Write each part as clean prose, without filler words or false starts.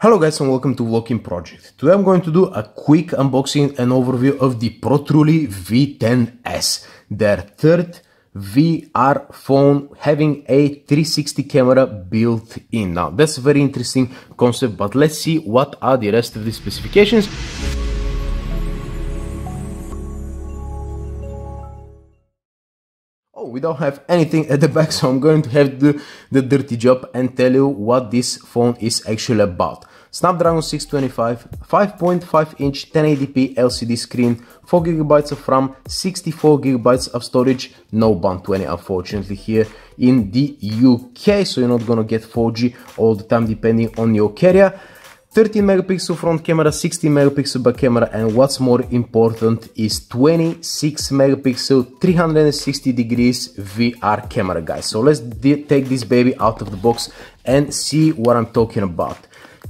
Hello guys and welcome to Vlogin Project. Today I'm going to do a quick unboxing and overview of the ProTruly V10S, their third VR phone having a 360 camera built in. Now that's a very interesting concept, but let's see what are the rest of the specifications. Oh, we don't have anything at the back, so I'm going to have to do the dirty job and tell you what this phone is actually about. Snapdragon 625, 5.5-inch 1080p LCD screen, 4GB of RAM, 64GB of storage, no band 20 unfortunately here in the UK, so you're not gonna get 4G all the time depending on your carrier. 13 megapixel front camera, 16 megapixel back camera, and what's more important is 26 megapixel 360 degrees VR camera, guys. So let's take this baby out of the box and see what I'm talking about.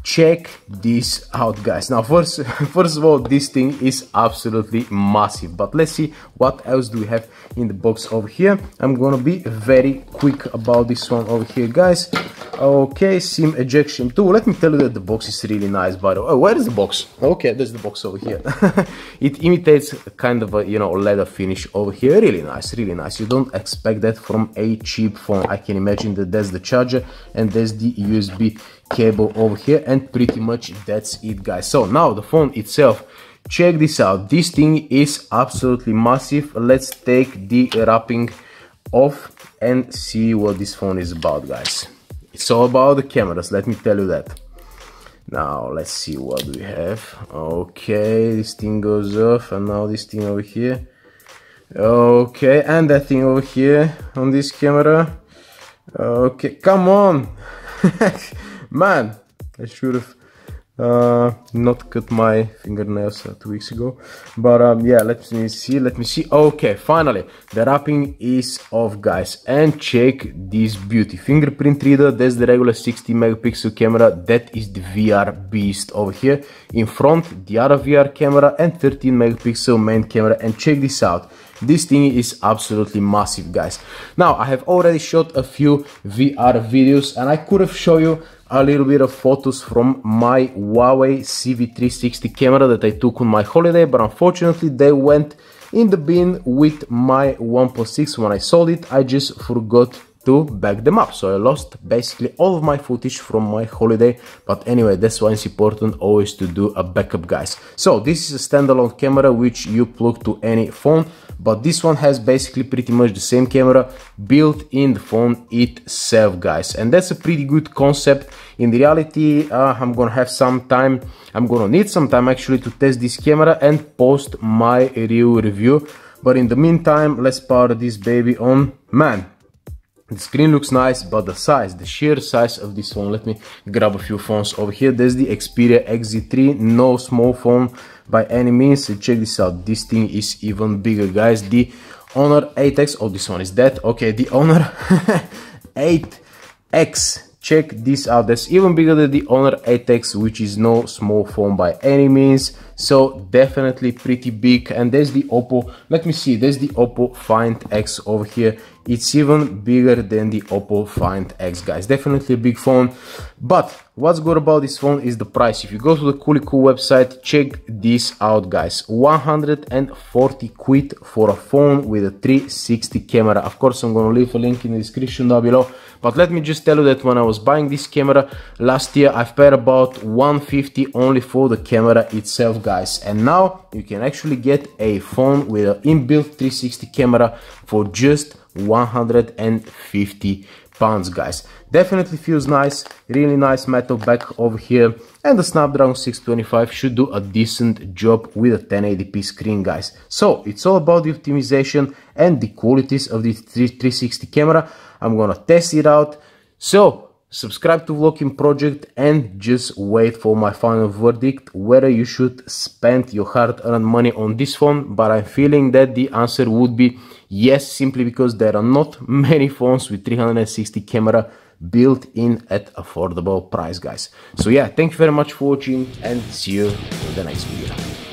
Check this out, guys. Now first of all, this thing is absolutely massive, but let's see what else do we have in the box over here. I'm gonna be very quick about this one over here, guys. Okay, SIM ejection tool. Let me tell you that the box is really nice, by the way. Oh, where is the box? Okay, there's the box over here. It imitates kind of a, you know, leather finish over here. Really nice, really nice. You don't expect that from a cheap phone. I can imagine that there's the charger and there's the USB cable over here, and pretty much that's it, guys. So now the phone itself, check this out. This thing is absolutely massive. Let's take the wrapping off and see what this phone is about, guys. It's all about the cameras, let me tell you that. Now let's see what we have. Okay, this thing goes off, and now this thing over here. Okay, and that thing over here on this camera. Okay, come on. Man, I should have not cut my fingernails 2 weeks ago, but yeah, let me see. Okay, finally the wrapping is off, guys, and check this beauty. Fingerprint reader. There's the regular 60 megapixel camera, that is the VR beast over here. In front, the other VR camera and 13 megapixel main camera, and check this out. This thing is absolutely massive, guys. Now I have already shot a few VR videos, and I could have shown you a little bit of photos from my Huawei CV360 camera that I took on my holiday, but unfortunately they went in the bin with my OnePlus 6 when I sold it. I just forgot to back them up, so I lost basically all of my footage from my holiday. But anyway, that's why it's important always to do a backup, guys. So this is a standalone camera which you plug to any phone, but this one has basically pretty much the same camera built in the phone itself, guys, and that's a pretty good concept. In reality, I'm gonna need some time actually to test this camera and post my real review, but in the meantime, let's power this baby on. Man, the screen looks nice, but the sheer size of this phone. Let me grab a few phones over here. There's the Xperia XZ3, no small phone by any means. Check this out, this thing is even bigger, guys. The Honor 8X, oh, this one is dead. Okay, the Honor 8X, check this out. That's even bigger than the Honor 8X, which is no small phone by any means, so definitely pretty big. And there's the Oppo, let me see, there's the Oppo Find X over here. It's even bigger than the Oppo Find X, guys. Definitely a big phone, but what's good about this phone is the price. If you go to the Coolycool website, check this out, guys. 140 quid for a phone with a 360 camera. Of course, I'm gonna leave a link in the description down below, but let me just tell you that when I was buying this camera last year, I've paid about 150 only for the camera itself, guys, and now you can actually get a phone with an inbuilt 360 camera for just 150 pounds, guys. Definitely feels nice, really nice metal back over here, and the Snapdragon 625 should do a decent job with a 1080p screen, guys. So it's all about the optimization and the qualities of the 360 camera. I'm gonna test it out, so subscribe to Vlogin Project and just wait for my final verdict whether you should spend your hard-earned money on this phone. But I'm feeling that the answer would be yes, simply because there are not many phones with 360 camera built in at affordable price, guys. So yeah, thank you very much for watching, and see you in the next video.